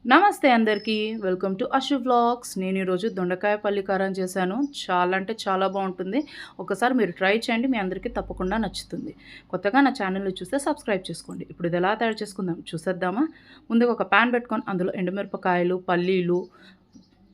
నమస్తే అందరికీ. Welcome to Ashu vlogs. నేను ఈరోజు దొండకాయ పల్లి కారం చేశాను. చాలా అంటే చాలా బావుంటుంది. ఒకసారి మీరు ట్రై చేయండి. మీ అందరికీ తప్పకుండా నచ్చుతుంది. కొత్తగా నా ఛానల్‌ని చూస్తే సబ్స్క్రైబ్ చేసుకోండి. ఇప్పుడు ఇది ఎలా తయారు చేసుకుందాం చూసేద్దామా? ముందుగా ఒక పాన్ పెట్టుకొని అందులో ఎండుమిరపకాయలు, పల్లీలు,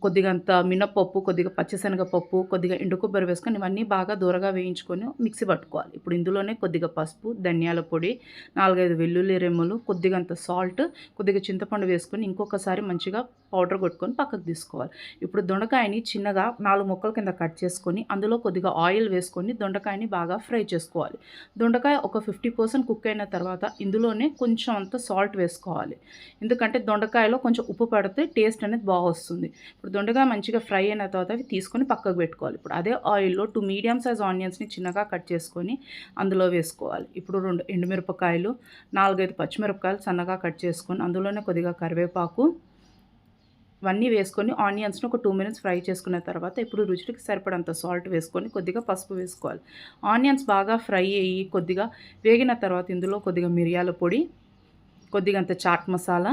కొద్దిగంత మినపప్పు, కొద్దిగా పచ్చిశనగపప్పు, కొద్దిగా ఎండు కొబ్బరి వేసుకొని ఇవన్నీ బాగా దోరగా వేయించుకొని మిక్సీ పట్టుకోవాలి. ఇప్పుడు ఇందులోనే కొద్దిగా పసుపు, ధనియాల పొడి, 4, 5 వెల్లుల్లి రెమ్మలు, కొద్దిగంత సాల్ట్, కొద్దిగా చింతపండు వేసుకొని ఇంకొకసారి మంచిగా పౌడర్ కొట్టుకొని పక్కకు తీసుకోవాలి. ఇప్పుడు దొండకాయని చిన్నగా 4 ముక్కల కింద కట్ చేసుకొని అందులో కొద్దిగా ఆయిల్ వేసుకొని దొండకాయని బాగా ఫ్రై చేసుకోవాలి. దొండకాయ ఒక 50% కుక్ అయిన తర్వాత ఇందులోనే కొంచెం అంత సాల్ట్ వేసుకోవాలి. ఎందుకంటే దొండకాయలో కొంచెం ఉప్పు పడితే టేస్ట్ అనేది బాగొస్తుంది. ఇప్పుడు దొండకాయ మంచిగా ఫ్రై అయిన తర్వాత అవి తీసుకొని పక్కకు పెట్టుకోవాలి. ఇప్పుడు అదే ఆయిల్‌లో 2 మీడియం సైజ్ ఆనియన్స్‌ని చిన్నగా కట్ చేసుకొని అందులో వేసుకోవాలి. ఇప్పుడు 2 ఎండుమిరపకాయలు, 4, 5 పచ్చిమిరపకాయలు సన్నగా కట్ చేసుకొని అందులోనే కొద్దిగా కరివేపాకు ఇవన్నీ వేసుకొని ఆనియన్స్‌ని ఒక 2 మినిట్స్ ఫ్రై చేసుకున్న తర్వాత ఇప్పుడు రుచికి సరిపడంత సాల్ట్ వేసుకొని కొద్దిగా పసుపు వేసుకోవాలి. ఆనియన్స్ బాగా ఫ్రై అయ్యి కొద్దిగా వేగిన తర్వాత ఇందులో కొద్దిగా మిరియాల పొడి, కొద్దిగంత చాట్ మసాలా,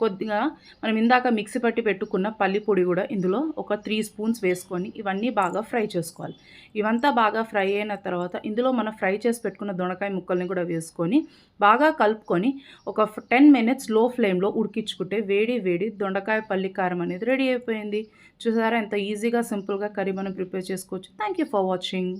కొద్దిగా మనం ఇందాక మిక్సీ పట్టి పెట్టుకున్న పల్లి పొడి కూడా ఇందులో ఒక 3 స్పూన్స్ వేసుకొని ఇవన్నీ బాగా ఫ్రై చేసుకోవాలి. ఇవంతా బాగా ఫ్రై అయిన తర్వాత ఇందులో మనం ఫ్రై చేసి పెట్టుకున్న దొండకాయ ముక్కల్ని కూడా వేసుకొని బాగా కలుపుకొని ఒక 10 మినిట్స్ లో ఫ్లేమ్‌లో ఉడికించుకుంటే వేడి వేడి దొండకాయ పల్లి కారం అనేది రెడీ అయిపోయింది. చూసారా ఎంత ఈజీగా సింపుల్‌గా కర్రీ మనం ప్రిపేర్ చేసుకోవచ్చు. Thank you for watching.